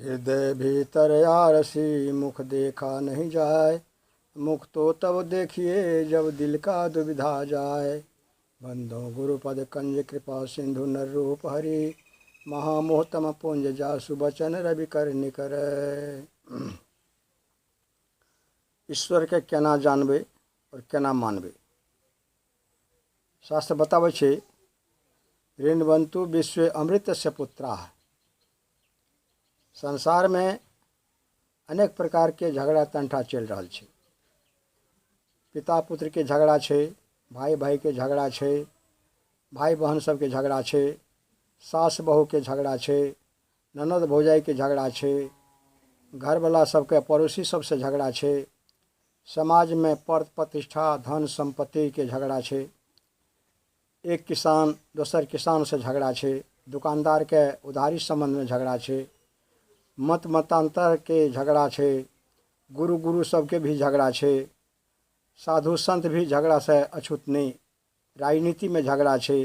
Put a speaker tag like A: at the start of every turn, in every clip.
A: हृदय भीतर आरसी मुख देखा नहीं जाए, मुख तो तब देखिए जब दिल का दुविधा जाए। बंधो गुरुपद कंज कृपा सिंधु नर रूप हरि, महामोहतम पुंज जासु बचन रवि कर निकर। ईश्वर के केना जानबे और केना मानबे। शास्त्र बताबै छै ऋणवंतु विश्व अमृत से पुत्रा। संसार में अनेक प्रकार के झगड़ा तंठा चल रहा है। पिता पुत्र के झगड़ा है, भाई भाई के झगड़ा है, भाई बहन सब के झगड़ा है, सास बहू के झगड़ा है, ननद भौजाई के झगड़ा है, घर वाला सबके पड़ोसी सबसे झगड़ा है, समाज में पद प्रतिष्ठा धन संपत्ति के झगड़ा है, एक किसान दोसर किसान से झगड़ा है, दुकानदार के उधारी संबंध में झगड़ा है, मत मतांतर के झगड़ा है, गुरु गुरु सबके भी झगड़ा है, साधु संत भी झगड़ा से अछूत नहीं, राजनीति में झगड़ा है,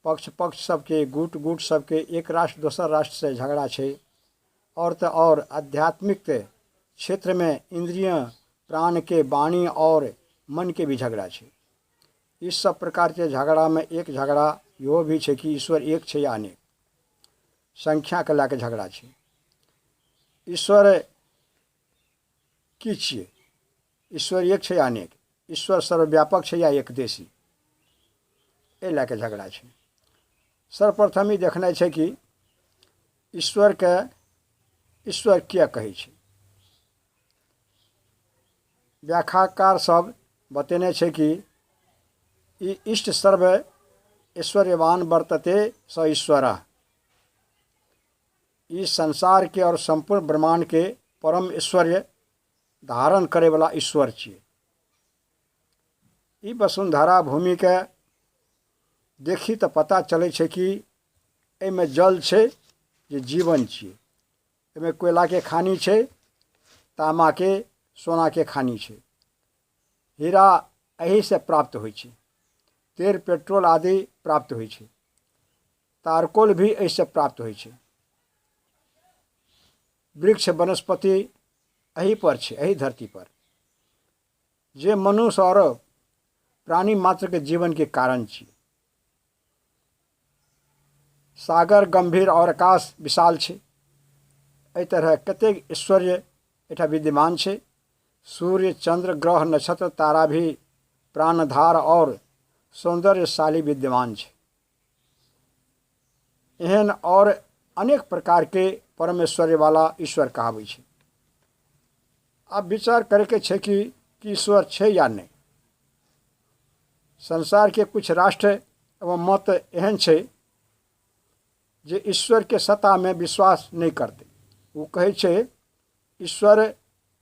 A: पक्ष पक्ष सबके गुट गुट सबके एक राष्ट्र दोसर राष्ट्र से झगड़ा है, और तो और आध्यात्मिक क्षेत्र में इंद्रियां प्राण के वाणी और मन के भी झगड़ा है। इस सब प्रकार के झगड़ा में एक झगड़ा यो भी है कि ईश्वर एक है या अनेक, संख्या के लाके झगड़ा है। ईश्वर की छिए, ईश्वर एक है या अनेक, ईश्वर सर्वव्यापक है या एक देशी, ए लाके झगड़ा है। सर्वप्रथम ही देखना है कि ईश्वर के ईश्वर क्या कहे छै। व्याख्याकार सब बतेने छै कि इष्ट सर्व ऐश्वर्यवान वर्तते स ईश्वर। इस संसार के और संपूर्ण ब्रह्मांड के परम ऐश्वर्य धारण करे वाला ईश्वर छिए। ई वसुंधरा भूमि के देखी तो पता चले छै कि एमे जल छै जे जीवन छिए, एमे कोयला के खानी छै, तामा के सोना के खानी छै, हीरा एही से प्राप्त होइ छै, तेल पेट्रोल आदि प्राप्त होइ छै, तारकोल भी एहि से प्राप्त होइ छै, वृक्ष वनस्पति एही पर छै, एही धरती पर, जे मनुष्य और प्राणी मात्र के जीवन के कारण छै। सागर गंभीर और आकाश विशाल छै, एहि तरह कतेक ऐश्वर्य एठा विद्यमान छै। सूर्य चंद्र ग्रह नक्षत्र तारा भी प्राणधार और सौंदर्यशाली विद्यमान छै। एहन और अनेक प्रकार के परमेश्वर्य वाला ईश्वर कहाबै छै। अब विचार करे के छै कि ईश्वर छै या नहीं। संसार के कुछ राष्ट्र एवं मत एहन छै जे ईश्वर के सत्ता में विश्वास नहीं करते। वो कहे छै ईश्वर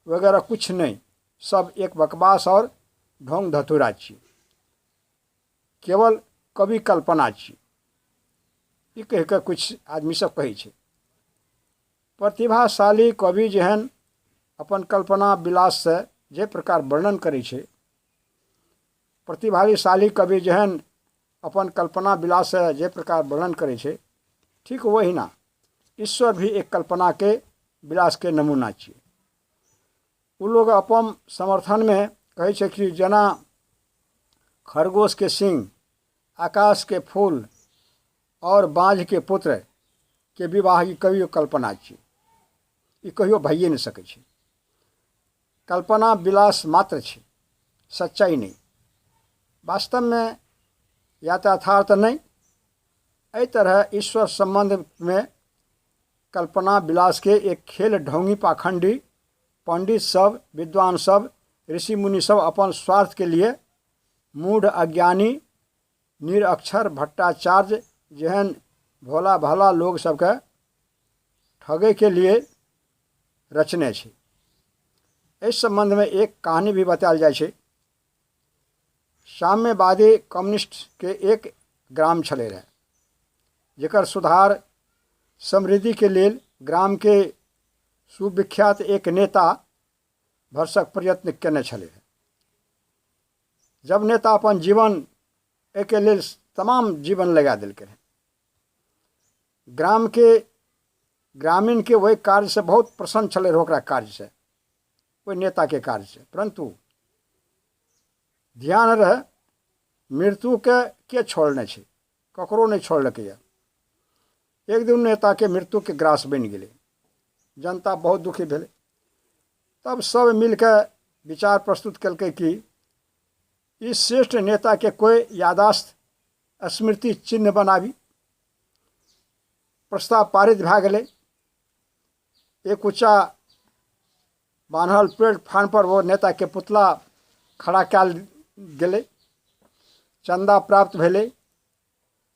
A: वगैरह कुछ नहीं, सब एक बकवास और ढोंग धतूरा छिए, केवल कवि कल्पना छिए। ई कह के कुछ आदमी सब कहे छै। प्रतिभाशाली कवि जेहन अपन कल्पना विलास से जे प्रकार वर्णन करे छै, प्रतिभाशाली कवि जेहन अपन कल्पना विलास से जे प्रकार वर्णन करे छै, ठीक वही ना ईश्वर भी एक कल्पना के विलास के नमूना छिए। उ लोग अपन समर्थन में कहे छै कि जना खरगोश के सिंह, आकाश के फूल और बाँझ के पुत्र के विवाह ई कहियो कल्पना छिए, ई कहियो भइए नहीं सकै छै। कल्पना विलास मात्र छै, सच्चाई नहीं, वास्तव में या तो यथार्थ नहीं। एहि तरह ईश्वर संबंध में कल्पना विलास के एक खेल ढोंगी पाखंडी पंडित सब, विद्वान सब, ऋषि मुनि सब अपन स्वार्थ के लिए मूढ़ अज्ञानी निरक्षर भट्टाचार्य जेहन भोला भाला लोग सबके ठगे के लिए रचने छै। इस संबंध में एक कहानी भी बतायल जाय छै। साम्यवादी कम्युनिस्ट के एक ग्राम छले रहे, जेकर सुधार समृद्धि के लेल ग्राम के सुविख्यात एक नेता भरसक प्रयत्न केने छले। जब नेता अपन जीवन एके लेल तमाम जीवन लगा देलकै, ग्राम के ग्रामीण के वही कार्य से बहुत प्रसन्न छले ओकरा कार्य से, ओहि नेता के कार्य से। परंतु ध्यान रहे मृत्यु के छोड़ने छै, ककरो नहीं छोड़लकै। एक दिन नेता के मृत्यु के ग्रास बनि गेलै, जनता बहुत दुखी भेलै। तब सब मिलकर विचार प्रस्तुत कलकै कि इस श्रेष्ठ नेता के कोई यादाश्त स्मृति चिन्ह बनाबी। प्रस्ताव पारित भए गेलै। एक ऊँचा बान्हल प्लेटफार्म पर वो नेता के पुतला खड़ा कयल गेलै, चंदा प्राप्त भेलै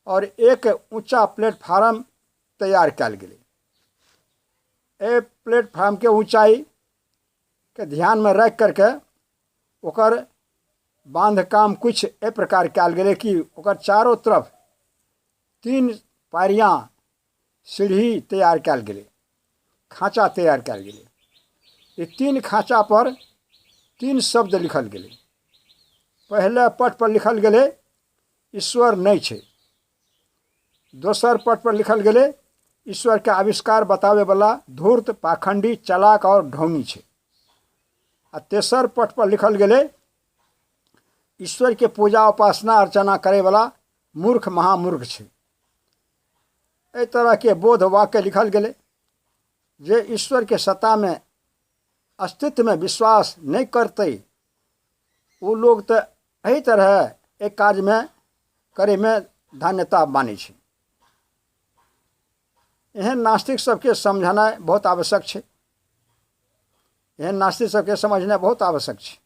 A: और एक ऊँचा प्लेटफार्म तैयार कयल गेलै। ए प्लेटफार्म के ऊंचाई के ध्यान में रख करके ओकर बांध काम कुछ ए प्रकार कयल गेलै कि ओकर चारों तरफ 3 पारियां सीढ़ी तैयार कयल गेलै, खाँचा तैयार कयल गेलै। ये 3 खाँचा पर 3 शब्द लिखल गेलै। पहले पट पर लिखल गेलै ईश्वर नहीं छै। दोसर पट पर लिखल गेलै ईश्वर के आविष्कार बतावे वाला धूर्त, पाखंडी, चालाक और ढोंगी छै। आ तेसर पट पर लिखल गेलै ईश्वर के पूजा उपासना अर्चना करे वाला मूर्ख महामूर्ख छै। एहि तरह के बोध वाक्य लिखल गेलै जे ईश्वर के सत्ता में अस्तित्व में विश्वास नहीं करते वो लोग तो एही तरह एक काज में करे में धन्यता मानै छै। एहन नास्तिक सबके समझनाइ बहुत आवश्यक छै। एहन नास्तिक सबके समझनाइ बहुत आवश्यक छै।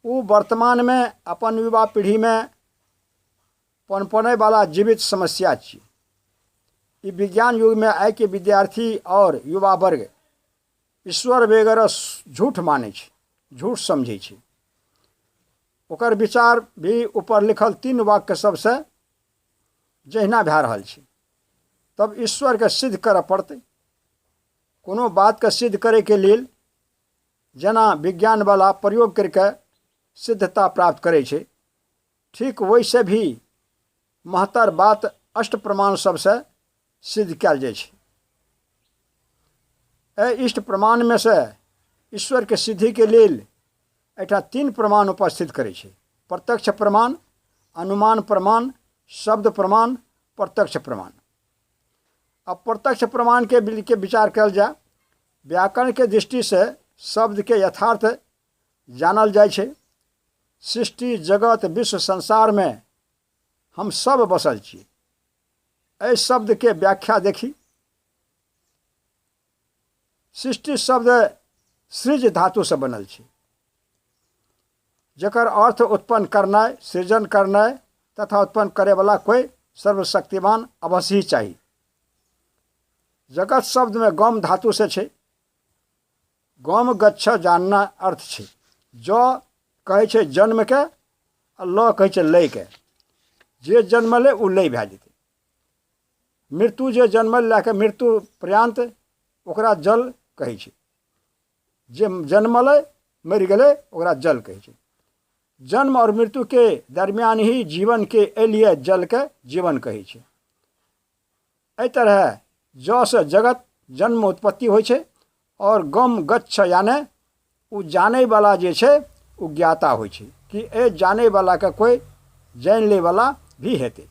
A: वो वर्तमान में अपन युवा पीढ़ी में पनपने वाला जीवित समस्या छै। ई विज्ञान युग में आइ के विद्यार्थी और युवा वर्ग ईश्वर वगैरह झूठ मानै छै, झूठ समझै छै। ओकर विचार भी ऊपर लिखल 3 वाक्य सबसे जहिना भए रहल छै। तब ईश्वर के सिद्ध करऽ पड़तै। कोनो बात के सिद्ध करे के लेल जेना विज्ञान वाला प्रयोग करके सिद्धता प्राप्त करे छै, ठीक वैसे भी महत्तर बात अष्ट प्रमाण सबसे सिद्ध कयल जाइ छै। एहि इष्ट प्रमाण में से ईश्वर के सिद्धि के लेल एहिठाम 3 प्रमाण उपस्थित करे छै। प्रत्यक्ष प्रमाण, अनुमान प्रमाण, शब्द प्रमाण, प्रत्यक्ष प्रमाण। अब प्रत्यक्ष प्रमाण के विचार कयल जाय। व्याकरण के दृष्टि से शब्द के यथार्थ जानल जाइ छै। सृष्टि, जगत, विश्व, संसार में हम सब बसल छी। एहि शब्द के व्याख्या देखी। सृष्टि शब्द सृज धातु से बनल छै, जकर अर्थ उत्पन्न करनाइ, सृजन करनाइ तथा उत्पन्न करे वाला कोई सर्वशक्तिमान अवश्य ही चाहिए। जगत शब्द में गम धातु से छै। गम गच्छ जानना अर्थ छै। ज कहै छै जन्म के आ ल कहै छै लय के। जे जन्मले ओ लय भए जेतै। मृत्यु जे जन्मल लए के मृत्यु पर्यंत ओकरा जल कहै छै। जे जन्मले मरि गेलै ओकरा जल कहै छै। जन्म और मृत्यु के दरमियान ही जीवन के लिए जल के जीवन कहै छै। एहि तरह ज से जगत जन्म उत्पत्ति होइ छै और गम गच्छ यानी ओ जाने वाला जे छै ओ ज्ञाता होइ छै कि ए जाने वाला के कोई जान ले वाला भी हेतै।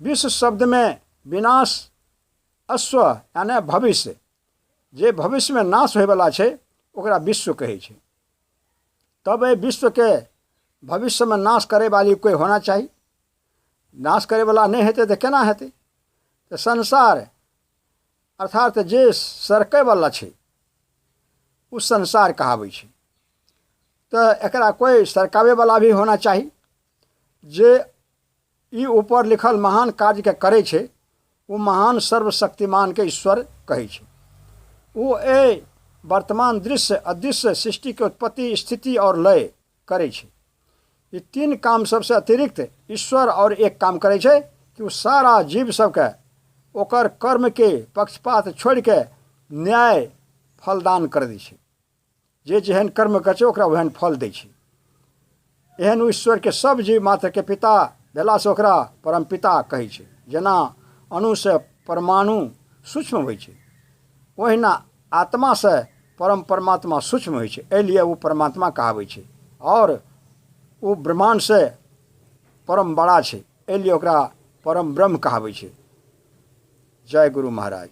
A: विश्व शब्द में विनाश, अश्व यानी भविष्य, जे भविष्य में नाश होय वाला छै ओकरा विश्व कहै छै। तब ए विश्व के भविष्य में नाश करे वाली कोई होना चाहिए। नाश करे वाला नहीं हेतै तो केना हेतै? तो संसार अर्थात जे सरकै वाला छै उ संसार कहाबै छै। तो एकरा कोई सरकावे वाला भी होना चाहिए। जे ई ऊपर लिखल महान कार्य के करे छै वो महान सर्वशक्तिमान के ईश्वर कहै छै। वो ए वर्तमान दृश्य अदृश्य सृष्टि के उत्पत्ति, स्थिति और लय करे छै। ये 3 काम सबसे अतिरिक्त ईश्वर और एक काम करे छै कि वो सारा जीव सबके ओकर कर्म के पक्षपात छोड़ के न्याय फलदान कर दै छै। जे जेहन कर्म करे छै ओकरा ओहन फल दै छै। एहन ईश्वर के सब जीव मात्र के पिता भेला से ओकरा परम पिता कहै छै। जेना अणु से परमाणु सूक्ष्म होइ छै, ओहिना आत्मा से परम परमात्मा सूक्ष्म होइ छै, एहि लिए वो परमात्मा कहाबै छै। और वो ब्रह्मांड से परम बड़ा छै, एहि लिए ओकरा परम ब्रह्म कहाबै छै। जय गुरु महाराज।